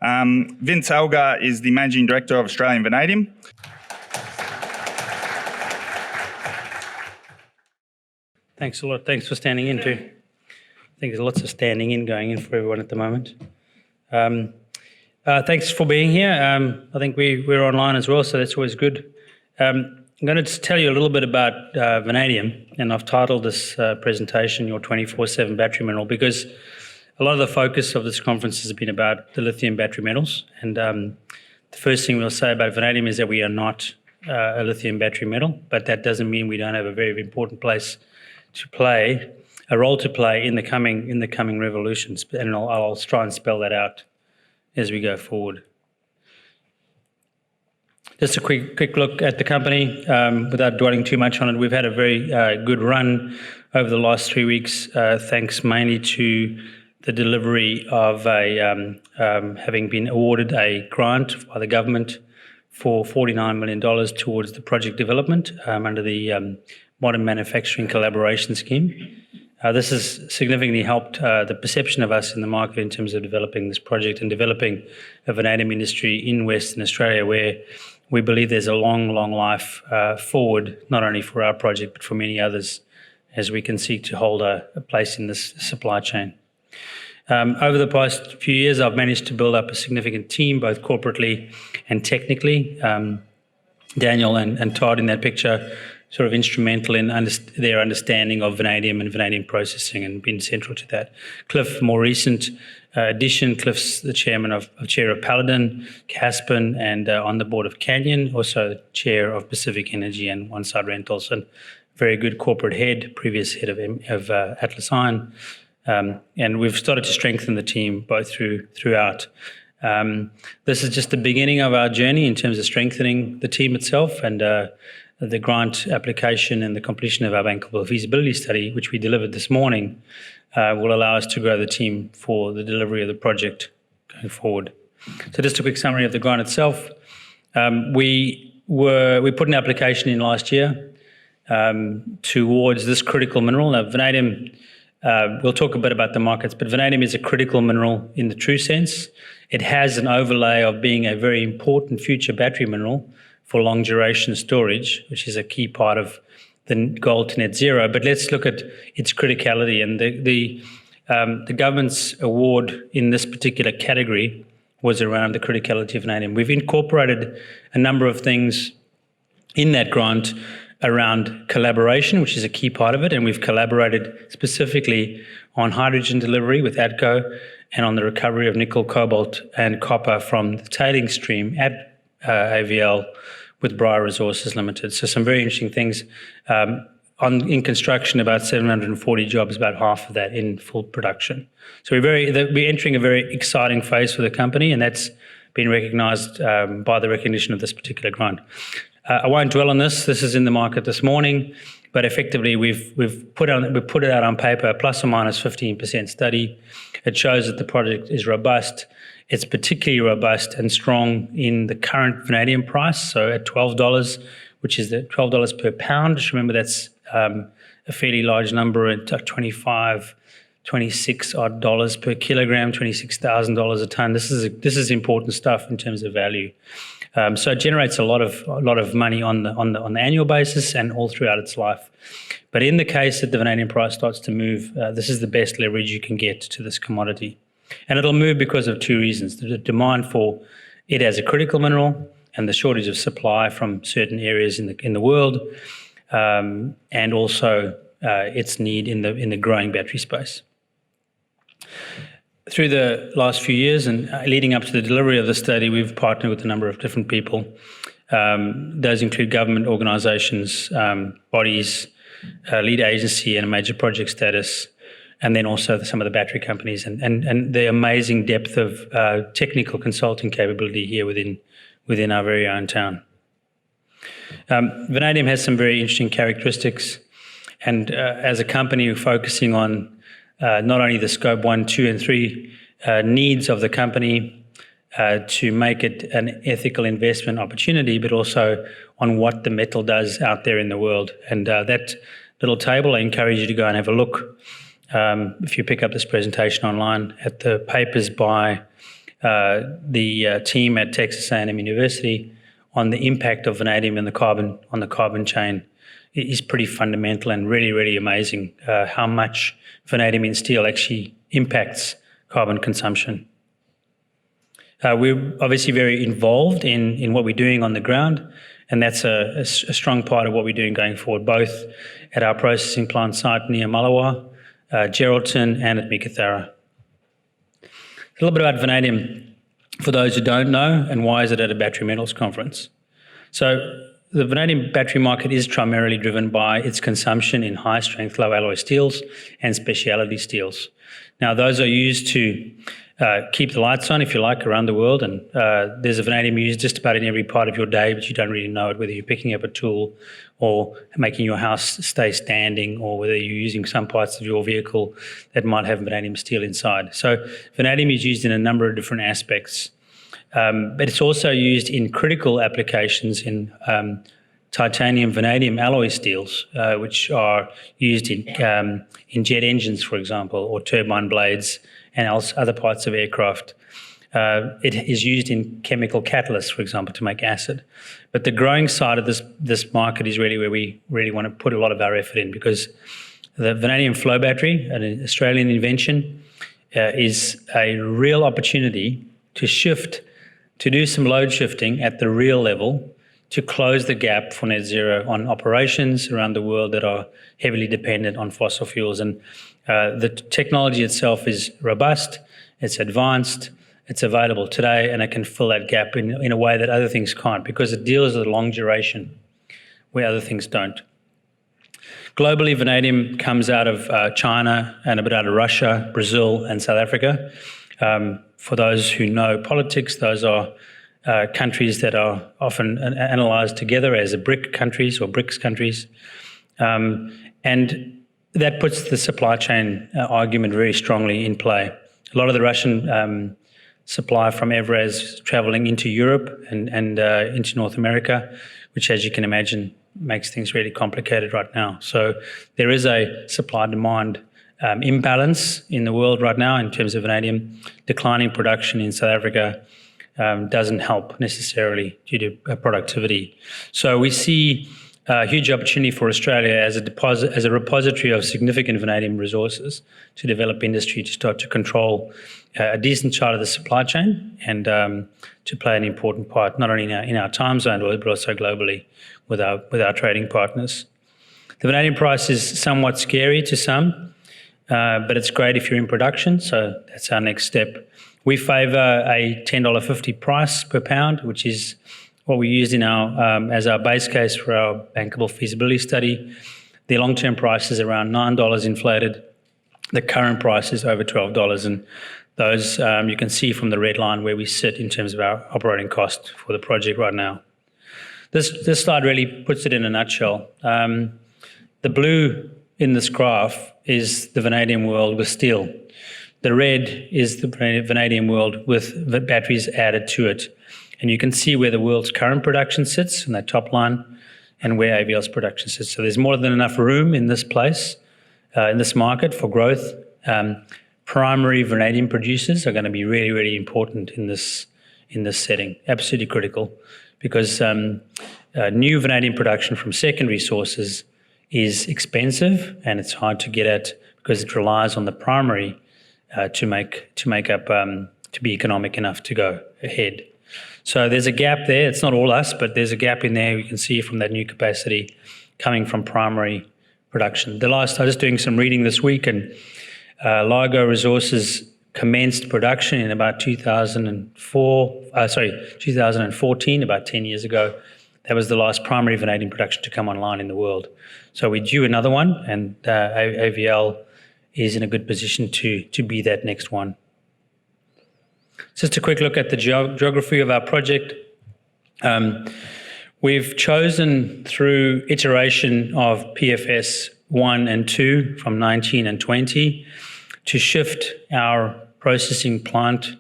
Vince Algar is the Managing Director of Australian Vanadium. Thanks a lot. Thanks for standing in too. I think there's lots of standing in going in for everyone at the moment. Thanks for being here. I think we're online as well, so that's always good. I'm going to just tell you a little bit about vanadium, and I've titled this presentation Your 24/7 Battery Mineral, because a lot of the focus of this conference has been about the lithium battery metals. And the first thing we'll say about vanadium is that we are not a lithium battery metal, but that doesn't mean we don't have a very important role to play in the coming revolutions. And I'll try and spell that out as we go forward. Just a quick look at the company without dwelling too much on it. We've had a very good run over the last 3 weeks, thanks mainly to the delivery of having been awarded a grant by the government for $49 million towards the project development under the Modern Manufacturing Collaboration Scheme. This has significantly helped the perception of us in the market in terms of developing this project and developing a vanadium industry in Western Australia, where we believe there's a long life forward, not only for our project, but for many others, as we can seek to hold a place in this supply chain. Over the past few years, I've managed to build up a significant team, both corporately and technically. Daniel and Todd in that picture, sort of instrumental in their understanding of vanadium and vanadium processing and been central to that. Cliff, more recent addition. Cliff's the chair of Paladin, Caspen, and on the board of Canyon, also the chair of Pacific Energy and One Side Rentals, and very good corporate head, previous head of Atlas Iron. And we've started to strengthen the team both throughout. This is just the beginning of our journey in terms of strengthening the team itself, and the grant application and the completion of our bankable feasibility study, which we delivered this morning, will allow us to grow the team for the delivery of the project going forward. So just a quick summary of the grant itself. We put an application in last year towards this critical mineral. Now, vanadium, we'll talk a bit about the markets, but vanadium is a critical mineral in the true sense. It has an overlay of being a very important future battery mineral for long duration storage, which is a key part of the goal to net zero. But let's look at its criticality, and the government's award in this particular category was around the criticality of vanadium. We've incorporated a number of things in that grant around collaboration, which is a key part of it, and we've collaborated specifically on hydrogen delivery with ADCO and on the recovery of nickel, cobalt and copper from the tailing stream at AVL with Briar Resources Limited. So some very interesting things. In construction, about 740 jobs, about half of that in full production. So we're entering a very exciting phase for the company, and that's been recognised by the recognition of this particular grant. I won't dwell on this. This is in the market this morning, but effectively we've put it out on paper, plus or minus 15% study. It shows that the project is robust. It's particularly robust and strong in the current vanadium price. So at $12, which is the $12 per pound. Just remember that's a fairly large number at 26 odd dollars per kilogram, $26,000 a ton. This is important stuff in terms of value. So it generates a lot of money on the annual basis and all throughout its life. But in the case that the vanadium price starts to move, this is the best leverage you can get to this commodity. And it'll move because of two reasons: the demand for it as a critical mineral and the shortage of supply from certain areas in the world, and also its need in the growing battery space. Through the last few years and leading up to the delivery of the study, we've partnered with a number of different people. Those include government organisations, bodies, lead agency and a major project status, and then also some of the battery companies and the amazing depth of technical consulting capability here within our very own town. Vanadium has some very interesting characteristics, and as a company, we're focusing on not only the scope 1, 2 and 3 needs of the company to make it an ethical investment opportunity, but also on what the metal does out there in the world. And that little table, I encourage you to go and have a look. If you pick up this presentation online, at the papers by the team at Texas A&M University on the impact of vanadium on the carbon chain is pretty fundamental and really, really amazing how much vanadium in steel actually impacts carbon consumption. We're obviously very involved in what we're doing on the ground, and that's a strong part of what we're doing going forward, both at our processing plant site near Malawa, Geraldton, and at Meekatharra. A little bit about vanadium for those who don't know, and why is it at a battery metals conference. So the vanadium battery market is primarily driven by its consumption in high-strength, low-alloy steels and specialty steels. Now, those are used to keep the lights on, if you like, around the world, and there's a vanadium used just about in every part of your day, but you don't really know it, whether you're picking up a tool or making your house stay standing, or whether you're using some parts of your vehicle that might have vanadium steel inside. So vanadium is used in a number of different aspects. But it's also used in critical applications in titanium vanadium alloy steels, which are used in jet engines, for example, or turbine blades and other parts of aircraft. It is used in chemical catalysts, for example, to make acid. But the growing side of this market is really where we really want to put a lot of our effort in, because the vanadium flow battery, an Australian invention, is a real opportunity to do some load shifting at the real level to close the gap for net zero on operations around the world that are heavily dependent on fossil fuels. And the technology itself is robust, it's advanced, it's available today, and it can fill that gap in a way that other things can't, because it deals with a long duration where other things don't. Globally, vanadium comes out of China and a bit out of Russia, Brazil, and South Africa. For those who know politics, those are countries that are often analysed together as BRIC countries or BRICS countries. And that puts the supply chain argument very strongly in play. A lot of the Russian supply from Evraz is travelling into Europe and into North America, which, as you can imagine, makes things really complicated right now. So there is a supply-demand imbalance in the world right now in terms of vanadium. Declining production in South Africa doesn't help necessarily due to productivity. So we see a huge opportunity for Australia as a repository of significant vanadium resources to develop industry, to start to control a decent chart of the supply chain, and to play an important part not only in our time zone but also globally with our trading partners. The vanadium price is somewhat scary to some, but it's great if you're in production, so that's our next step. We favour a $10.50 price per pound, which is what we used in our as our base case for our bankable feasibility study. The long-term price is around $9 inflated. The current price is over $12, and those you can see from the red line where we sit in terms of our operating cost for the project right now. This slide really puts it in a nutshell. The blue in this graph is the vanadium world with steel. The red is the vanadium world with the batteries added to it. And you can see where the world's current production sits in that top line and where AVL's production sits. So there's more than enough room in this place, in this market for growth. Primary vanadium producers are going to be really, really important in this setting, absolutely critical, because new vanadium production from secondary sources is expensive and it's hard to get at because it relies on the primary to be economic enough to go ahead. So there's a gap there. It's not all us, but there's a gap in there. You can see from that new capacity coming from primary production. I was just doing some reading this week, and Algar Resources commenced production in about 2014, about 10 years ago. That was the last primary vanadium production to come online in the world. So we're due another one, and AVL is in a good position to be that next one. Just a quick look at the geography of our project. We've chosen through iteration of PFS 1 and 2 from 19 and 20 to shift our processing plant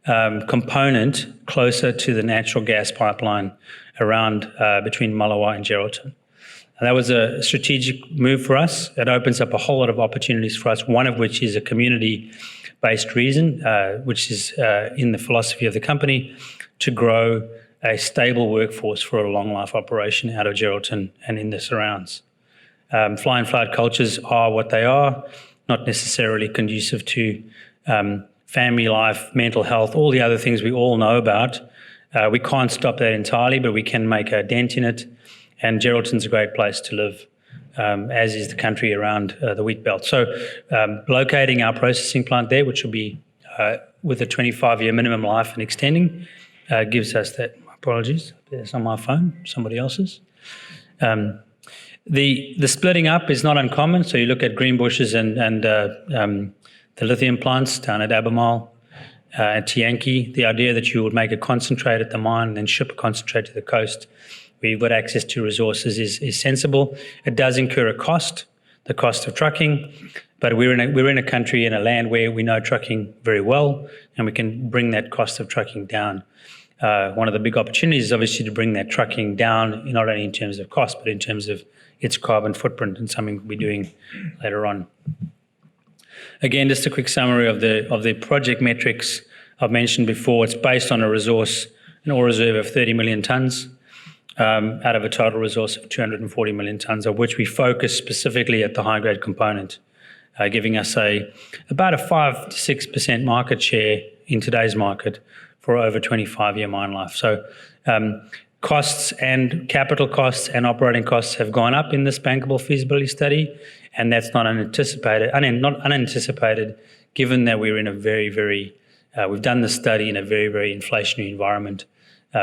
component closer to the natural gas pipeline around between Malawa and Geraldton. And that was a strategic move for us. It opens up a whole lot of opportunities for us, one of which is a community based reason, which is in the philosophy of the company, to grow a stable workforce for a long life operation out of Geraldton and in the surrounds. Fly and flood cultures are what they are, not necessarily conducive to family life, mental health, all the other things we all know about. We can't stop that entirely, but we can make a dent in it. And Geraldton's a great place to live, as is the country around the wheat belt. So locating our processing plant there, which will be with a 25-year minimum life and extending, gives us that. Apologies, it's on my phone, somebody else's. The splitting up is not uncommon. So you look at Greenbushes and the lithium plants down at Albemarle, at Tianqi, the idea that you would make a concentrate at the mine and then ship a concentrate to the coast where you've got access to resources is sensible. It does incur a cost, the cost of trucking, but we're in a country and a land where we know trucking very well, and we can bring that cost of trucking down. One of the big opportunities is obviously to bring that trucking down, not only in terms of cost, but in terms of its carbon footprint, and something we'll be doing later on. Again, just a quick summary of the project metrics I've mentioned before. It's based on a resource, an ore reserve of 30 million tonnes out of a total resource of 240 million tonnes, of which we focus specifically at the high-grade component, giving us about a 5 to 6% market share in today's market for over 25-year mine life. So costs and capital costs and operating costs have gone up in this bankable feasibility study, and that's not unanticipated, given that we're in a very, we've done the study in a very, very inflationary environment.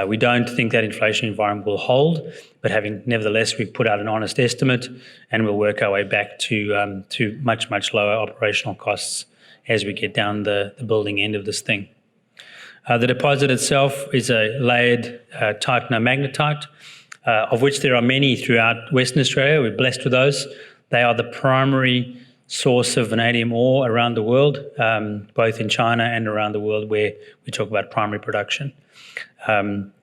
We don't think that inflationary environment will hold, but nevertheless, we've put out an honest estimate, and we'll work our way back to much, much lower operational costs as we get down the building end of this thing. The deposit itself is a layered magnetite, of which there are many throughout Western Australia. We're blessed with those. They are the primary source of vanadium ore around the world, both in China and around the world where we talk about primary production. And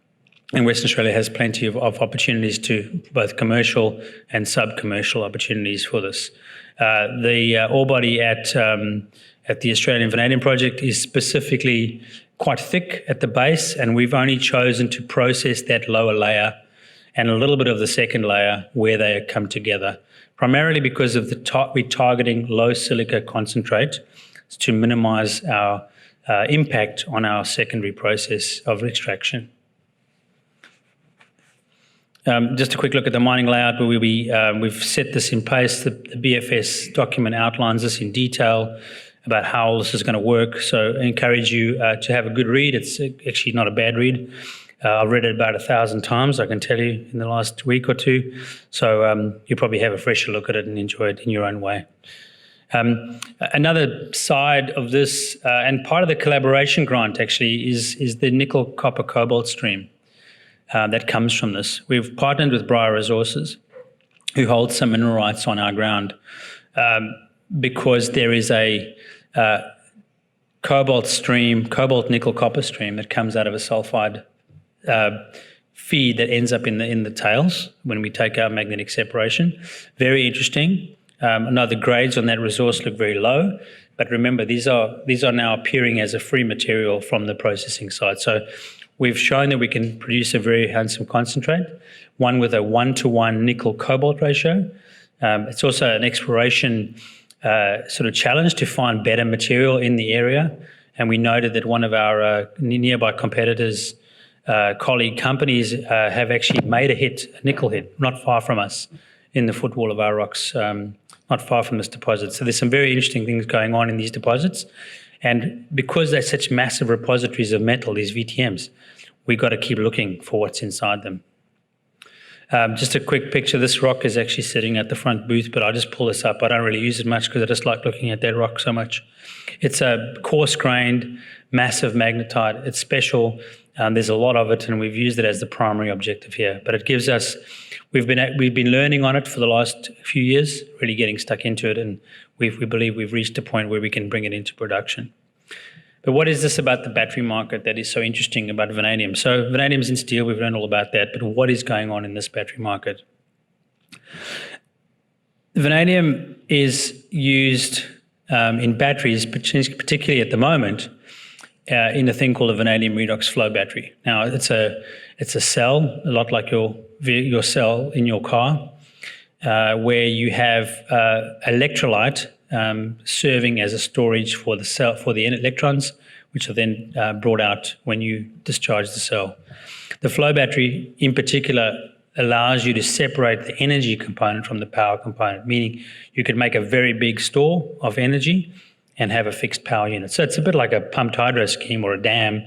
Western Australia has plenty of opportunities to both commercial and sub-commercial opportunities for this. The ore body at the Australian Vanadium Project is specifically quite thick at the base, and we've only chosen to process that lower layer and a little bit of the second layer where they come together, primarily because of we're targeting low silica concentrate to minimize our impact on our secondary process of extraction. Just a quick look at the mining layout where we've set this in place. The BFS document outlines this in detail about how all this is going to work. So I encourage you to have a good read. It's actually not a bad read. I've read it about 1,000 times, I can tell you, in the last week or two. So you'll probably have a fresher look at it and enjoy it in your own way. Another side of this, and part of the collaboration grant actually, is the nickel, copper, cobalt stream that comes from this. We've partnered with Briar Resources, who hold some mineral rights on our ground, because there is a cobalt nickel copper stream that comes out of a sulfide feed that ends up in the tails when we take our magnetic separation. Very interesting. Now the grades on that resource look very low, but remember these are now appearing as a free material from the processing side. So we've shown that we can produce a very handsome concentrate, one with a 1-to-1 nickel cobalt ratio. It's also an exploration sort of challenge to find better material in the area, and we noted that one of our nearby competitors' colleague companies have actually made a nickel hit, not far from us, in the footwall of our rocks, not far from this deposit. So there's some very interesting things going on in these deposits, and because they're such massive repositories of metal, these VTMs, we've got to keep looking for what's inside them. Just a quick picture. This rock is actually sitting at the front booth, but I'll just pull this up. I don't really use it much because I just like looking at that rock so much. It's a coarse-grained, massive magnetite. It's special. There's a lot of it, and we've used it as the primary objective here. But it gives us, we've been learning on it for the last few years, really getting stuck into it, and we believe we've reached a point where we can bring it into production. But what is this about the battery market that is so interesting about vanadium? So vanadium's in steel, we've learned all about that, but what is going on in this battery market? Vanadium is used in batteries, particularly at the moment, in a thing called a vanadium redox flow battery. Now, it's a cell, a lot like your cell in your car, where you have electrolyte serving as a storage for the cell, for the electrons, which are then brought out when you discharge the cell. The flow battery, in particular, allows you to separate the energy component from the power component, meaning you could make a very big store of energy and have a fixed power unit. So it's a bit like a pumped hydro scheme or a dam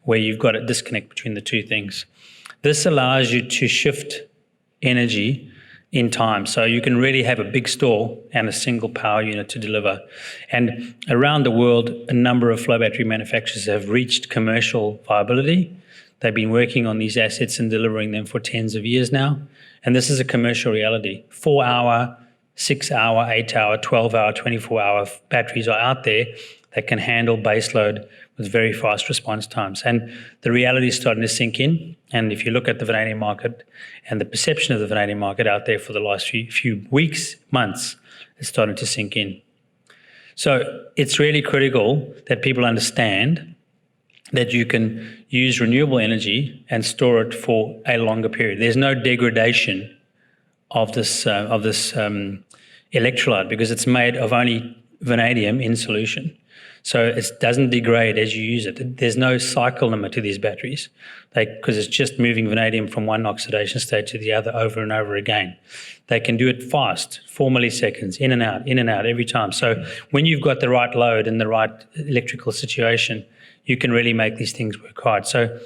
where you've got a disconnect between the two things. This allows you to shift energy in time. So you can really have a big store and a single power unit to deliver. And around the world, a number of flow battery manufacturers have reached commercial viability. They've been working on these assets and delivering them for tens of years now. And this is a commercial reality. 4-hour, 6-hour, 8-hour, 12-hour, 24-hour batteries are out there that can handle baseload with very fast response times. And the reality is starting to sink in. And if you look at the vanadium market and the perception of the vanadium market out there for the last few weeks, months, it's starting to sink in. So it's really critical that people understand that you can use renewable energy and store it for a longer period. There's no degradation of this electrolyte because it's made of only vanadium in solution. So it doesn't degrade as you use it. There's no cycle limit to these batteries because it's just moving vanadium from one oxidation state to the other over and over again. They can do it fast, 4 milliseconds, in and out every time. So when you've got the right load and the right electrical situation, you can really make these things work hard. So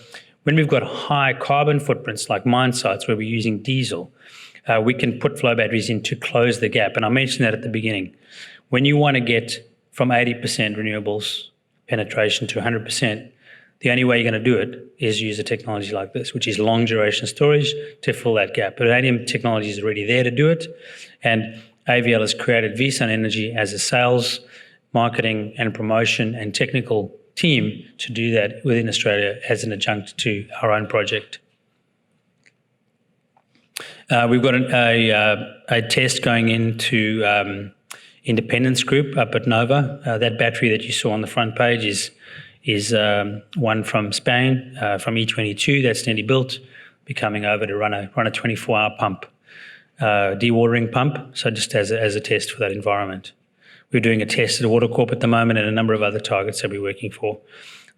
when we've got high carbon footprints like mine sites where we're using diesel, we can put flow batteries in to close the gap. And I mentioned that at the beginning. When you want to get from 80% renewables penetration to 100%, the only way you're going to do it is use a technology like this, which is long duration storage to fill that gap. Vanadium technology is already there to do it. And AVL has created Vincent Energy as a sales, marketing and promotion and technical team to do that within Australia as an adjunct to our own project. We've got a test going into Independence Group up at Nova. That battery that you saw on the front page is one from Spain, from E22 that's nearly built, be coming over to run a 24-hour pump, dewatering pump, so just as a test for that environment. We're doing a test at Water Corp at the moment and a number of other targets that we're working for.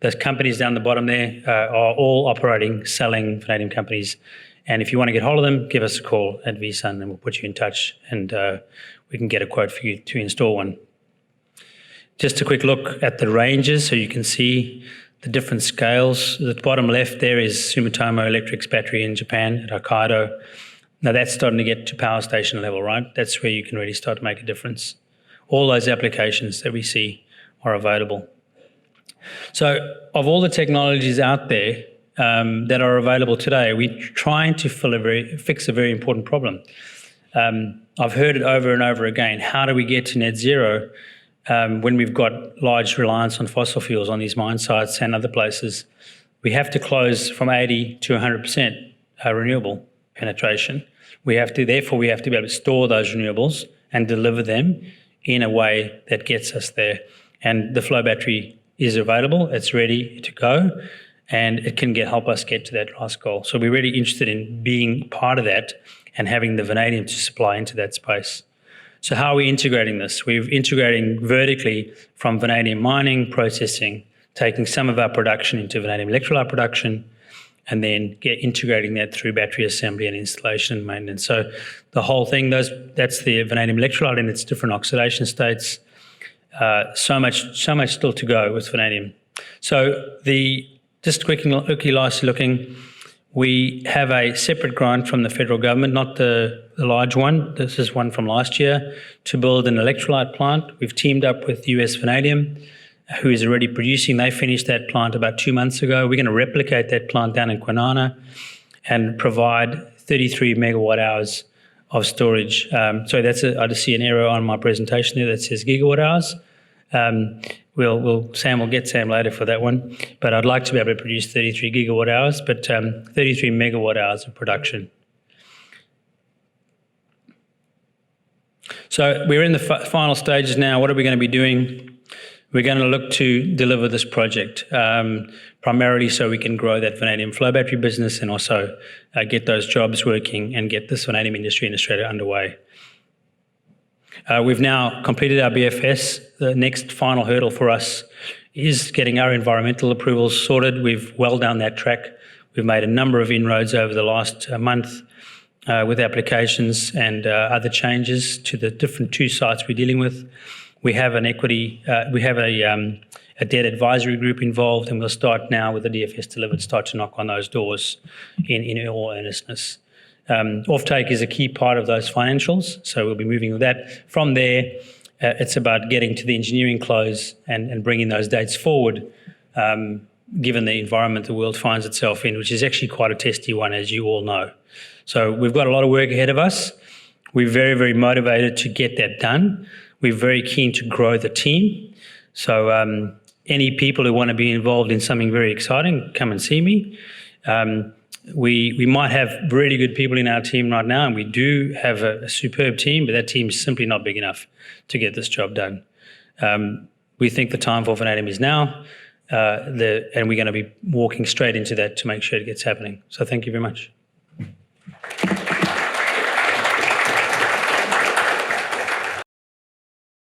Those companies down the bottom there are all operating, selling vanadium companies. And if you want to get hold of them, give us a call at Vincent and we'll put you in touch and we can get a quote for you to install one. Just a quick look at the ranges so you can see the different scales. The bottom left there is Sumitomo Electric's battery in Japan at Hokkaido. Now that's starting to get to power station level, right? That's where you can really start to make a difference. All those applications that we see are available. So of all the technologies out there that are available today, we're trying to fix a very important problem. I've heard it over and over again. How do we get to net zero when we've got large reliance on fossil fuels on these mine sites and other places? We have to close from 80 to 100% renewable penetration. Therefore, we have to be able to store those renewables and deliver them in a way that gets us there. And the flow battery is available, it's ready to go, and it can help us get to that last goal. So we're really interested in being part of that and having the vanadium to supply into that space. So how are we integrating this? We're integrating vertically from vanadium mining, processing, taking some of our production into vanadium electrolyte production, and then integrating that through battery assembly and installation and maintenance. So the whole thing, that's the vanadium electrolyte in its different oxidation states. So much still to go with vanadium. So just quickly lastly looking, we have a separate grant from the federal government, not the large one. This is one from last year, to build an electrolyte plant. We've teamed up with US Vanadium, who is already producing. They finished that plant about 2 months ago. We're going to replicate that plant down in Kwinana and provide 33 megawatt hours of storage. I just see an error on my presentation there that says gigawatt hours. We'll get Sam later for that one, but I'd like to be able to produce 33 gigawatt hours, but 33 megawatt hours of production. So we're in the final stages now. What are we going to be doing? We're going to look to deliver this project, primarily so we can grow that vanadium flow battery business and also get those jobs working and get this vanadium industry in Australia underway. We've now completed our BFS. The next final hurdle for us is getting our environmental approvals sorted. We've well down that track. We've made a number of inroads over the last month with applications and other changes to the different 2 sites we're dealing with. We have an equity, we have a debt advisory group involved, and we'll start now with the DFS delivered, start to knock on those doors in all earnestness. Offtake is a key part of those financials, so we'll be moving with that. From there, it's about getting to the engineering close and bringing those dates forward, given the environment the world finds itself in, which is actually quite a testy one, as you all know. So we've got a lot of work ahead of us. We're very, very motivated to get that done. We're very keen to grow the team. So any people who want to be involved in something very exciting, come and see me. We might have really good people in our team right now, and we do have a superb team, but that team is simply not big enough to get this job done. We think the time for vanadium is now, and we're going to be walking straight into that to make sure it gets happening. So thank you very much.